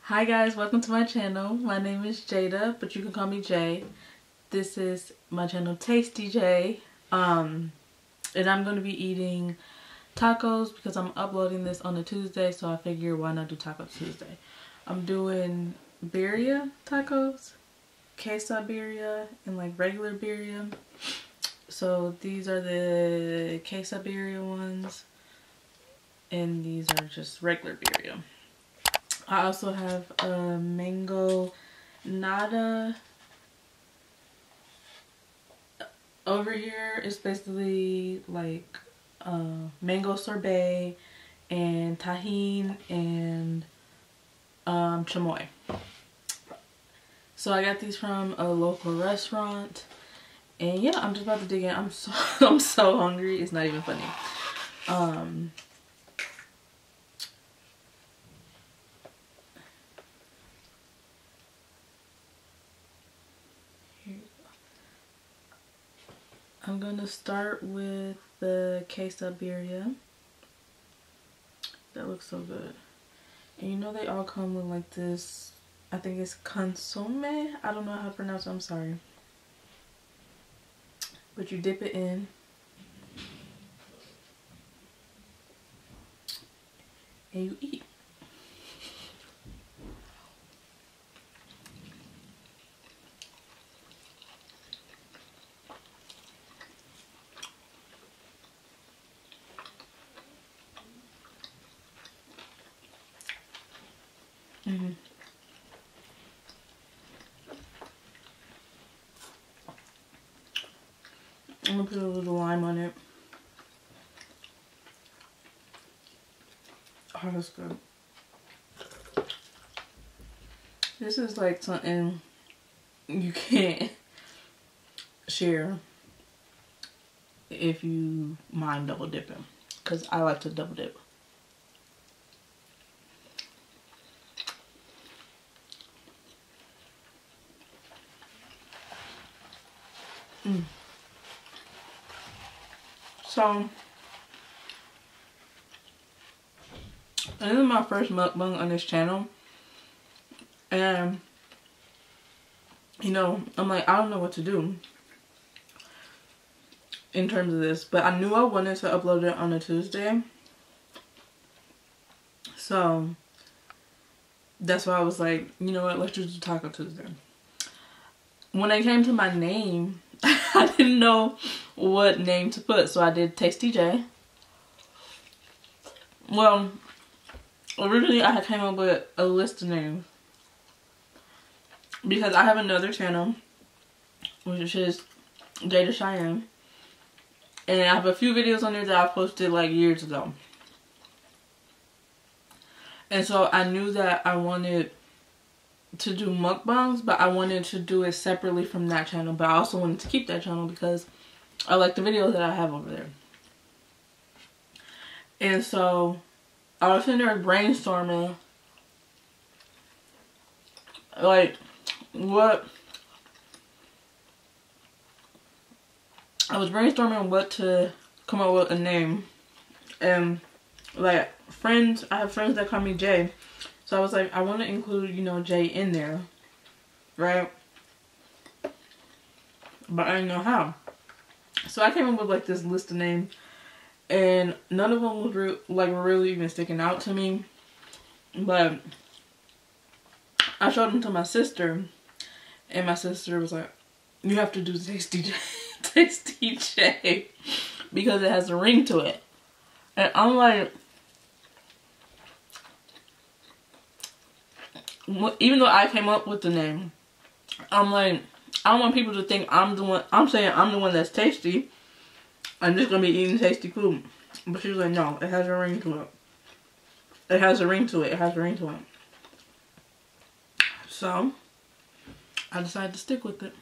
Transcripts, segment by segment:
Hi guys, welcome to my channel. My name is Jada, but you can call me Jay. This is my channel Tasty J. And I'm going to be eating tacos because I'm uploading this on a Tuesday, so I figure why not do Taco Tuesday. I'm doing birria tacos, queso birria, and like regular birria. So these are the queso birria ones, and these are just regular birria. I also have a mangonada. Over here is basically like mango sorbet and tahini and chamoy. So I got these from a local restaurant, and yeah, I'm just about to dig in. I'm so hungry. It's not even funny. I'm gonna start with the queso birria. That looks so good. And you know they all come with like this, I think it's consomme. I don't know how to pronounce it, I'm sorry. But you dip it in. And you eat. I'm gonna put a little lime on it. Oh, that's good. This is like something you can't share if you mind double dipping, because I like to double dip. So, this is my first mukbang on this channel, and you know, I'm like, I don't know what to do in terms of this, but I knew I wanted to upload it on a Tuesday, so that's why I was like, you know what, let's just do Taco Tuesday. When it came to my name, I didn't know what name to put, so I did Tasty J. Well, originally I had came up with a list of names because I have another channel, which is Jada Cheyenne, and I have a few videos on there that I posted like years ago. And so I knew that I wanted to do mukbangs, but I wanted to do it separately from that channel, but I also wanted to keep that channel because I like the videos that I have over there. And so I was sitting there brainstorming like what to come up with a name, and like I have friends that call me Jay. So I was like, I want to include, you know, Jay in there, right? But I didn't know how. So I came up with like this list of names, and none of them was really even sticking out to me. But I showed them to my sister, and my sister was like, you have to do Tasty J, Tasty J, because it has a ring to it. And I'm like, even though I came up with the name, I'm like, I don't want people to think I'm the one. I'm saying I'm the one that's tasty. I'm just gonna be eating tasty food. But she was like, no, it has a ring to it. It has a ring to it. It has a ring to it. So I decided to stick with it.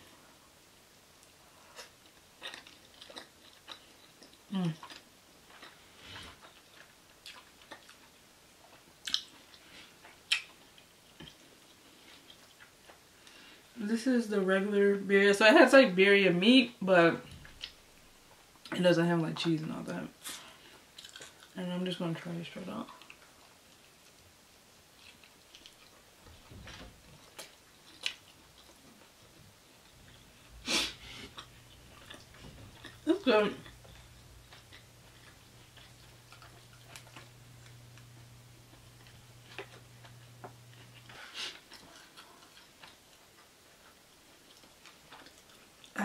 This is the regular birria. So it has like birria meat, but it doesn't have like cheese and all that. And I'm just gonna try it straight out.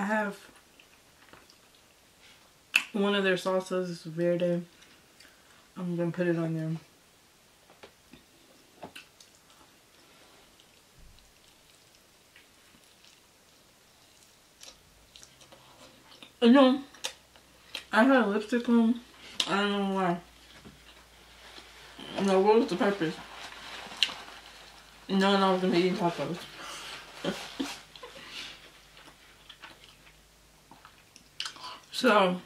have one of their salsas, it's verde. I'm gonna put it on there. You know, I had lipstick on. I don't know why. No, what was the purpose? Knowing I was gonna be eating tacos. So,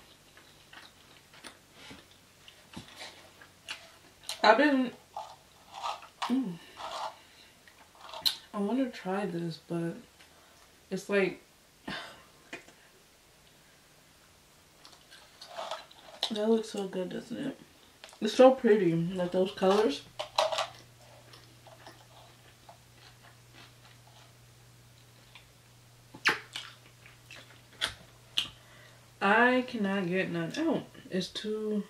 I've been. I want to try this, but it's like. That looks so good, doesn't it? It's so pretty, like those colors. I cannot get none out. It's too...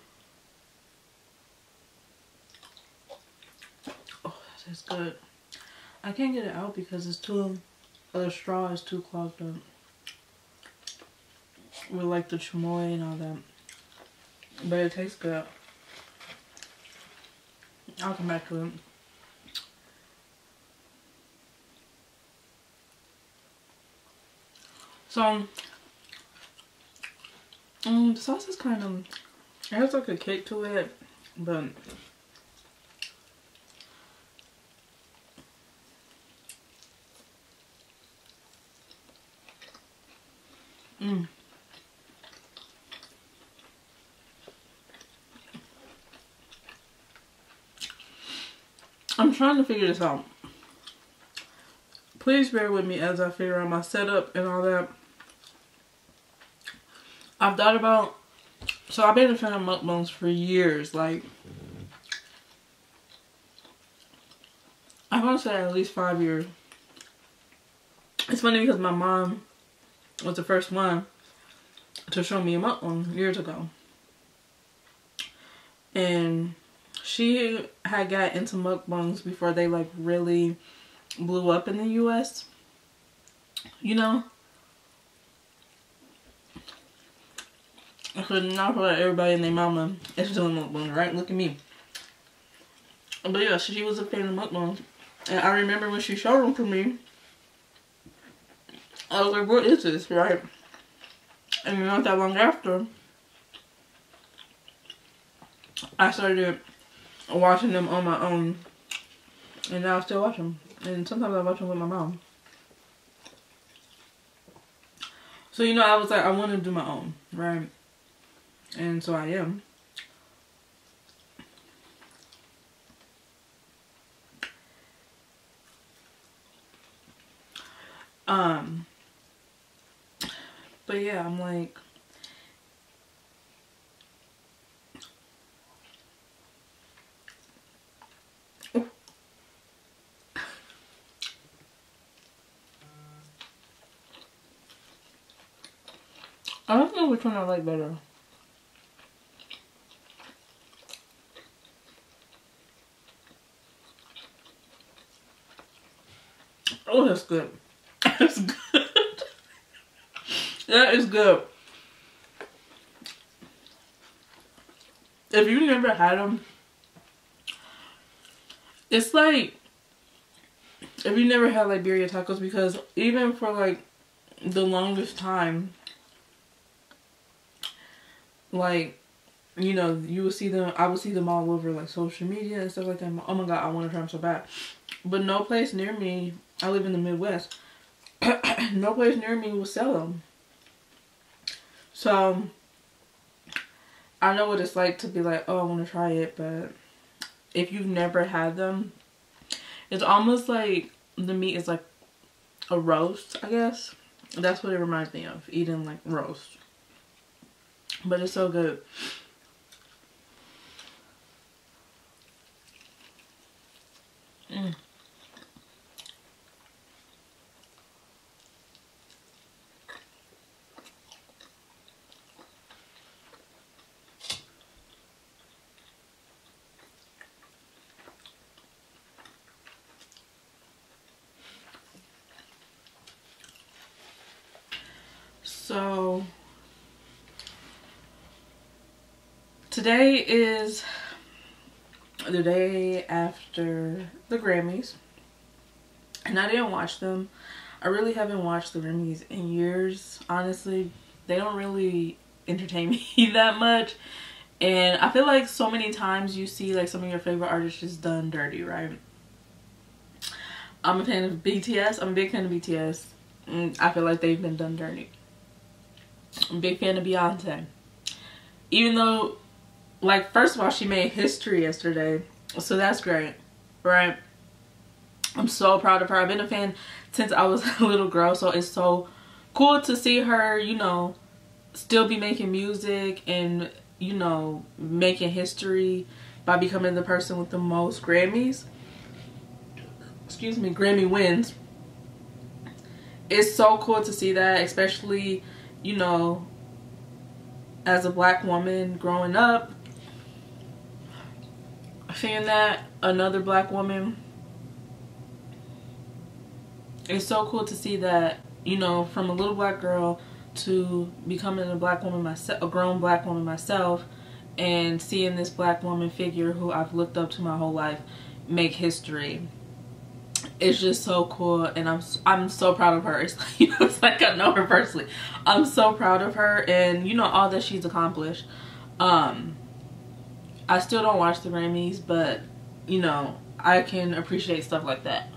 Oh, that's good. I can't get it out because it's too... The straw is too clogged up. With like the chamoy and all that. But it tastes good. I'll come back to it. So, the sauce is kind of, it has like a kick to it, but I'm trying to figure this out. Please bear with me as I figure out my setup and all that. I've thought about, so I've been a fan of mukbangs for years. Like, I want to say at least 5 years. It's funny because my mom was the first one to show me a mukbang years ago. And she had got into mukbangs before they like really blew up in the US. You know? So now for everybody and their mama is doing mukbangs, right? Look at me. But yeah, she was a fan of mukbangs. And I remember when she showed them to me, I was like, what is this, right? And not that long after, I started watching them on my own. And now I still watch them. And sometimes I watch them with my mom. So, you know, I was like, I want to do my own, right? And so I am. But yeah, I'm like, I don't know which one I like better. Oh, that's good. That's good. That is good. If you never had them, it's like, if you never had like birria tacos, because even for like the longest time, like, you know, you would see them, I would see them all over like social media and stuff like that. Oh my god, I want to try them so bad. But no place near me, I live in the Midwest, no place near me will sell them. So, I know what it's like to be like, oh, I want to try it, but if you've never had them, it's almost like the meat is like a roast, I guess. That's what it reminds me of, eating like roast. But it's so good. So today is the day after the Grammys, and I didn't watch them. I really haven't watched the Grammys in years, honestly. They don't really entertain me that much, and I feel like so many times you see like some of your favorite artists just done dirty, right? I'm a fan of BTS. I'm a big fan of BTS. I feel like they've been done dirty. I'm a big fan of Beyonce. Even though, like, first of all, she made history yesterday. So that's great, right? I'm so proud of her. I've been a fan since I was a little girl. So it's so cool to see her, you know, still be making music and, you know, making history by becoming the person with the most Grammys. Excuse me, Grammy wins. It's so cool to see that, especially, you know, as a black woman growing up, seeing that another black woman, it's so cool to see that, you know, from a little black girl to becoming a black woman myself, a grown black woman myself, and seeing this black woman figure who I've looked up to my whole life make history. It's just so cool, and I'm so proud of her. It's like, you know, it's like I know her personally. I'm so proud of her, and you know, all that she's accomplished. I still don't watch the Grammys, but you know, I can appreciate stuff like that.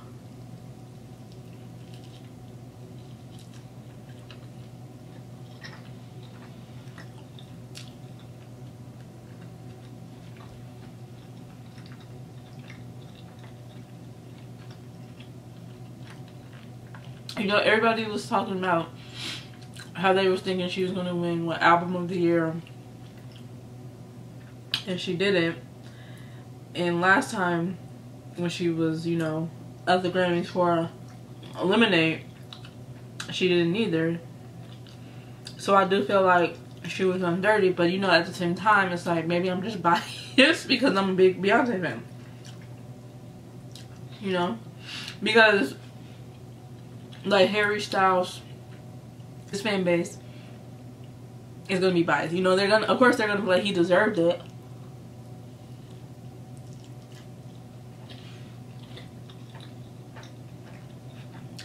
You know, everybody was talking about how they was thinking she was going to win what album of the year, and she didn't. And last time when she was, you know, at the Grammys for Lemonade, she didn't either. So I do feel like she was done dirty, but you know, at the same time, it's like maybe I'm just biased because I'm a big Beyonce fan. You know, because like Harry Styles, his fan base is gonna be biased. You know, they're gonna, of course, they're gonna be like, he deserved it.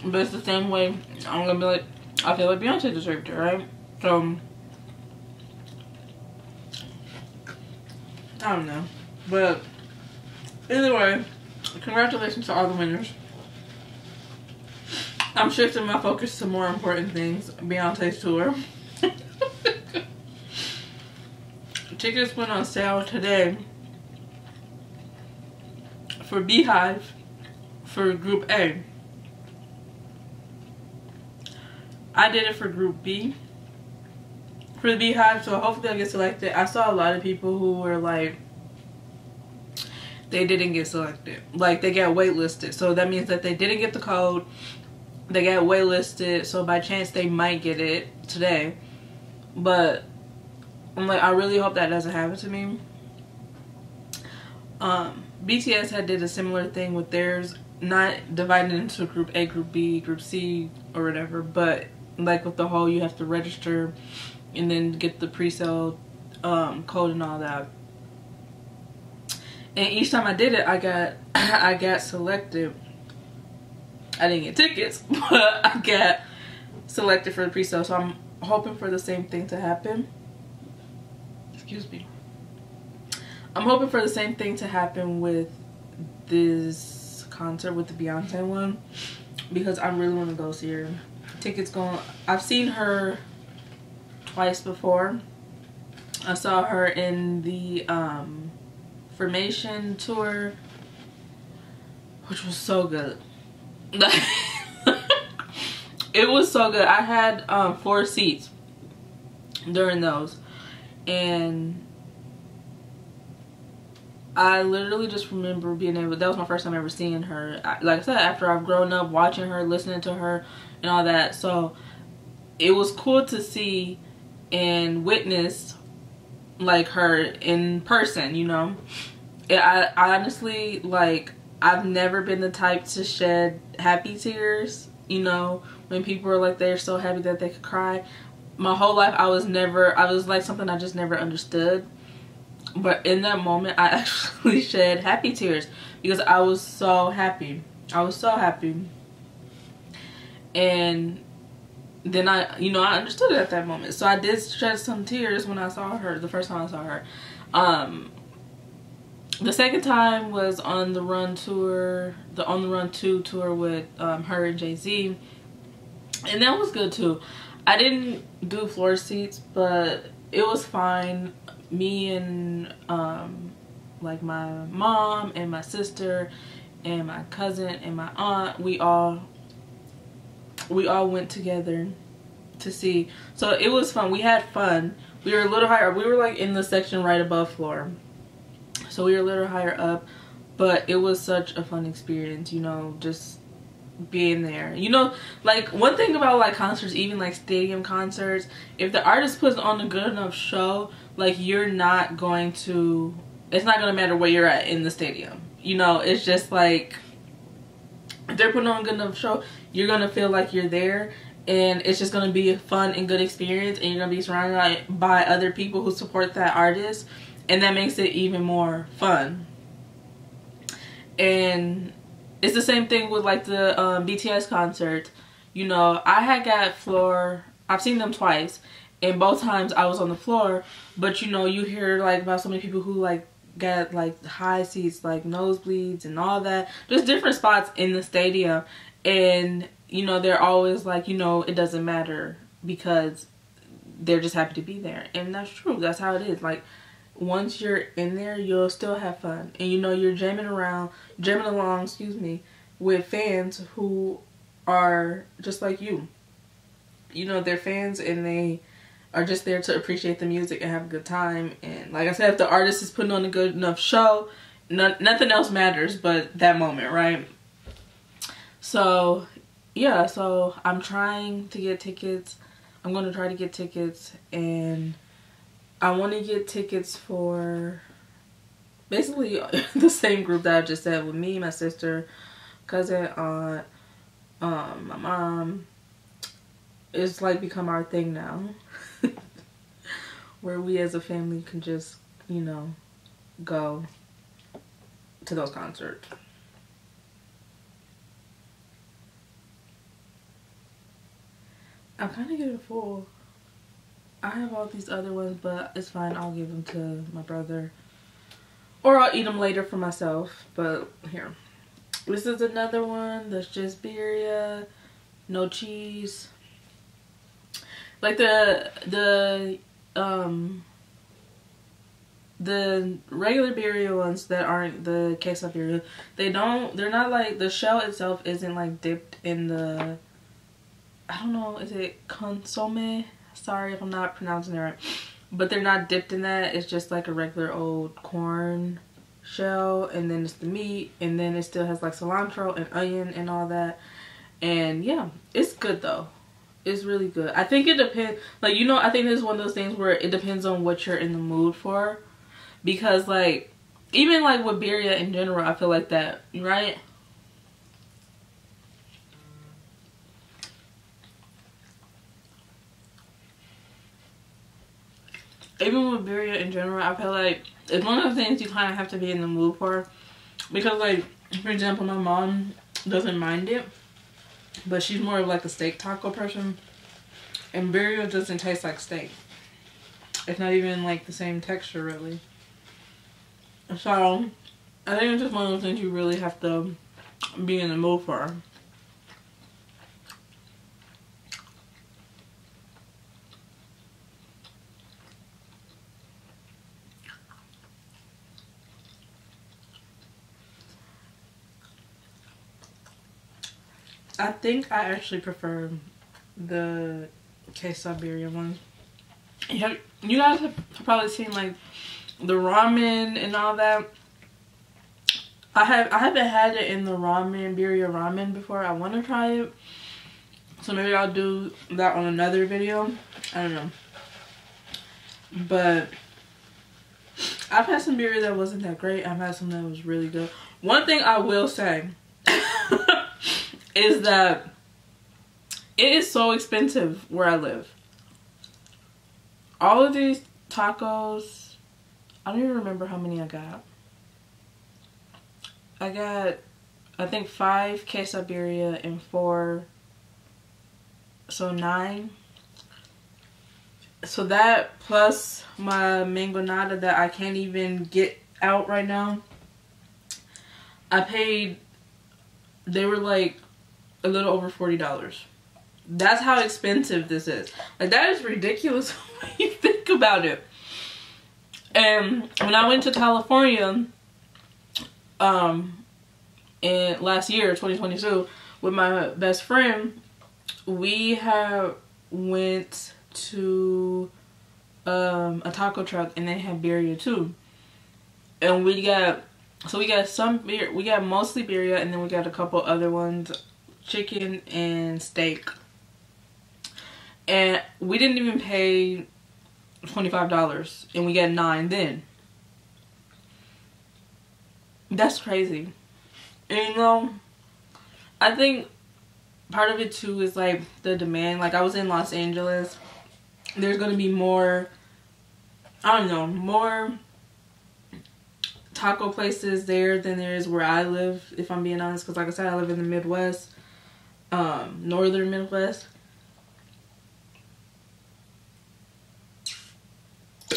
But it's the same way I'm gonna be like, I feel like Beyonce deserved it, right? So I don't know, but either way, congratulations to all the winners. I'm shifting my focus to more important things. Beyonce's tour. Tickets went on sale today for Beehive for Group A. I did it for Group B for the Beehive, so hopefully I get selected. I saw a lot of people who were like, they didn't get selected. Like, they got waitlisted. So that means that they didn't get the code. They got waitlisted, so by chance they might get it today. But I'm like, I really hope that doesn't happen to me. BTS had did a similar thing with theirs, not divided into Group A, Group B, Group C, or whatever, but like with the whole, you have to register and then get the pre-sale code and all that. And each time I did it, I got selected. I didn't get tickets, but I got selected for the pre-sale. So I'm hoping for the same thing to happen. Excuse me. I'm hoping for the same thing to happen with this concert, with the Beyonce one, because I really want to go see her. Tickets going. I've seen her twice before. I saw her in the Formation tour, which was so good. It was so good. I had 4 seats during those, and I literally just remember being able, that was my first time ever seeing her. Like I said, after I've grown up watching her, listening to her and all that, so it was cool to see and witness like her in person, you know. I honestly, like, I've never been the type to shed happy tears, you know, when people are like, they're so happy that they could cry. my whole life I was like something I just never understood. But in that moment, I actually shed happy tears because I was so happy. I was so happy. And then I understood it at that moment. So I did shed some tears when I saw her, the first time I saw her. The second time was on the Run tour, the On the Run 2 tour with her and Jay-Z. And that was good too. I didn't do floor seats, but it was fine. Me and like my mom and my sister and my cousin and my aunt, we all went together to see. So it was fun. We had fun. We were a little higher. We were like in the section right above floor. So we were a little higher up, but it was such a fun experience, you know, just being there. You know, like one thing about like concerts, even like stadium concerts, if the artist puts on a good enough show, like it's not going to matter where you're at in the stadium. You know, it's just like if they're putting on a good enough show, you're gonna feel like you're there, and it's just gonna be a fun and good experience, and you're gonna be surrounded by other people who support that artist, and that makes it even more fun. And it's the same thing with like the BTS concert. You know, I had got floor, I've seen them twice, and both times I was on the floor, but you know, you hear like about so many people who like got like high seats, like nosebleeds and all that, just different spots in the stadium. And you know, they're always like, you know, it doesn't matter because they're just happy to be there. And that's true. That's how it is. Like once you're in there, you'll still have fun, and you know, you're jamming along, with fans who are just like you. You know, they're fans and they are just there to appreciate the music and have a good time. And like I said, if the artist is putting on a good enough show, nothing else matters but that moment, right? So yeah, so I'm trying to get tickets. I'm going to try to get tickets, and I want to get tickets for basically the same group that I just said, with me, my sister, cousin, aunt, my mom. It's like become our thing now. Where we as a family can just, you know, go to those concerts. I'm kind of getting full. I have all these other ones, but it's fine. I'll give them to my brother, or I'll eat them later for myself. But here, this is another one that's just birria, no cheese. Like the regular birria ones that aren't the queso birria, they're not like, the shell itself isn't like dipped in the, I don't know, is it consomme? Sorry if I'm not pronouncing it right. But they're not dipped in that. It's just like a regular old corn shell, and then it's the meat, and then it still has like cilantro and onion and all that. And yeah, it's good though. It's really good. I think it depends, like, you know, I think this is one of those things where it depends on what you're in the mood for. Because like, even like with birria in general, I feel like that, right? Even with birria in general, I feel like it's one of the things you kind of have to be in the mood for. Because like, for example, my mom doesn't mind it, but she's more of like a steak taco person, and birria doesn't taste like steak. It's not even like the same texture really. So I think it's just one of those things you really have to be in the mood for. I think I actually prefer the queso birria one. You guys have probably seen like the ramen and all that. I haven't had it in the ramen, birria ramen before. I want to try it, so maybe I'll do that on another video. I don't know, but I've had some birria that wasn't that great. I've had some that was really good. One thing I will say is that it is so expensive where I live. all of these tacos, I don't even remember how many I got. I got, I think 5 queso birria and 4, so 9. So that plus my mangonada that I can't even get out right now. I paid, they were like a little over $40. That's how expensive this is. Like, that is ridiculous when you think about it. And when I went to California, in last year, 2022, with my best friend, we went to a taco truck, and they had birria too. And we got some beer, we got mostly birria, and then we got a couple other ones, chicken and steak. And we didn't even pay $25, and we got 9 then. That's crazy. And you know, I think part of it too is like the demand. Like, I was in Los Angeles. There's gonna be more, I don't know, more taco places there than there is where I live, if I'm being honest. Because like I said, I live in the Midwest, northern Midwest.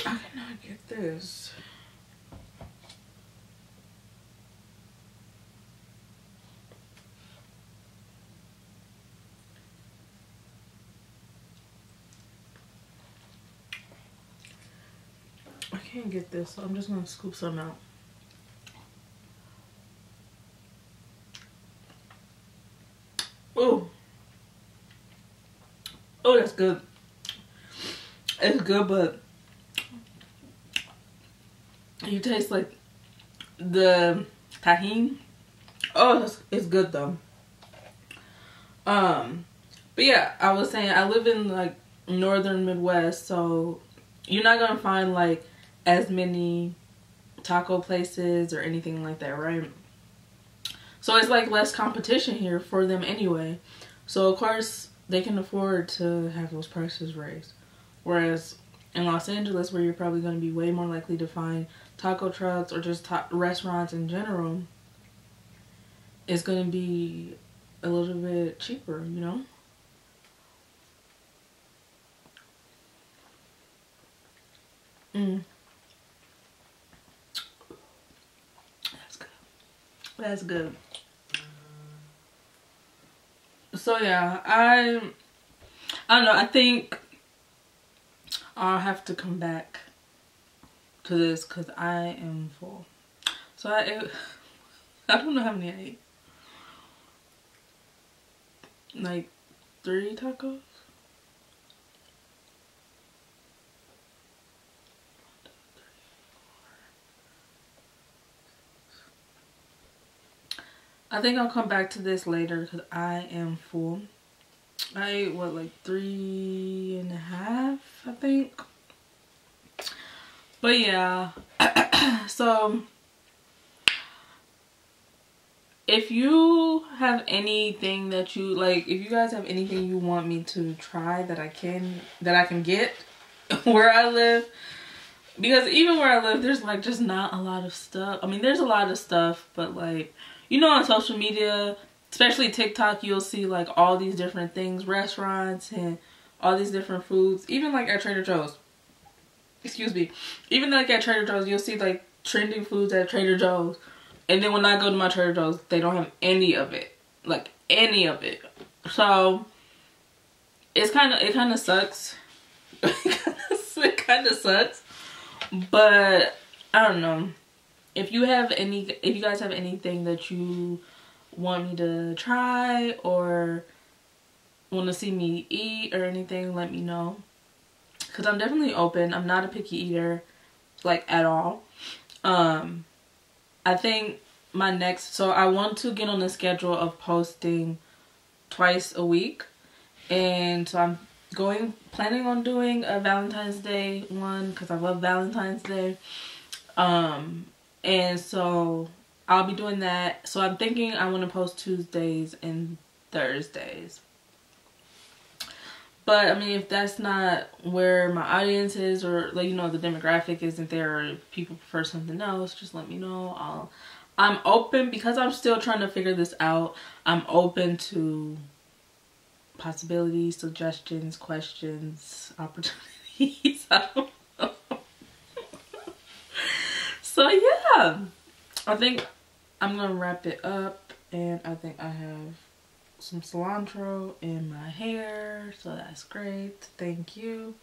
I cannot get this. I can't get this, so I'm just gonna scoop some out. Oh, oh, that's good. It's good, but you taste like the tahini. Oh, it's good though. But yeah, I was saying I live in like northern Midwest, so you're not gonna find like as many taco places or anything like that, right? So it's like less competition here for them anyway. So of course they can afford to have those prices raised. Whereas in Los Angeles, where you're probably going to be way more likely to find taco trucks or just restaurants in general, it's going to be a little bit cheaper, you know? That's good. That's good. So yeah, I don't know. I think I'll have to come back to this because I am full. So I don't know how many I ate. Like 3 tacos. I think I'll come back to this later because I am full. I ate what, like 3.5, I think. But yeah, so if you have anything that you like, if you guys have anything you want me to try that I can get where I live, because even where I live, there's like just not a lot of stuff. I mean, there's a lot of stuff, but like, you know, on social media, especially TikTok, you'll see like all these different things, restaurants and all these different foods. Even like at Trader Joe's, excuse me, even like at Trader Joe's, you'll see like trending foods at Trader Joe's. And then when I go to my Trader Joe's, they don't have any of it, like any of it. So it kind of sucks. It kind of sucks. But I don't know. If you guys have anything that you want me to try or want to see me eat or anything, let me know. Because I'm definitely open. I'm not a picky eater, like, at all. I think my next, so I want to get on the schedule of posting twice a week. And so I'm planning on doing a Valentine's Day one because I love Valentine's Day. And so I'll be doing that. So I'm thinking I want to post Tuesdays and Thursdays. But I mean, if that's not where my audience is, or like, you know, the demographic isn't there, or if people prefer something else, just let me know. I'm open, because I'm still trying to figure this out. I'm open to possibilities, suggestions, questions, opportunities. I don't know. So yeah, I think I'm gonna wrap it up, and I think I have some cilantro in my hair, so that's great. Thank you.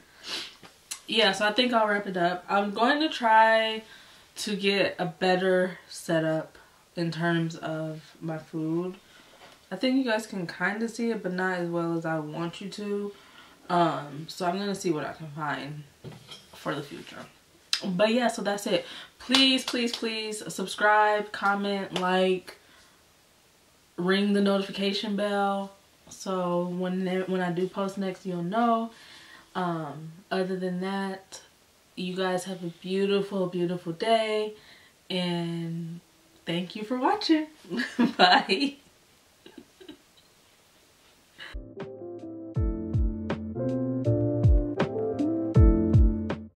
Yeah, so I think I'll wrap it up. I'm going to try to get a better setup in terms of my food. I think you guys can kind of see it, but not as well as I want you to. So I'm gonna see what I can find for the future. But yeah, so that's it. Please, please, please subscribe, comment, like, ring the notification bell, so when I do post next, you'll know. Other than that, you guys have a beautiful, beautiful day, and thank you for watching. Bye.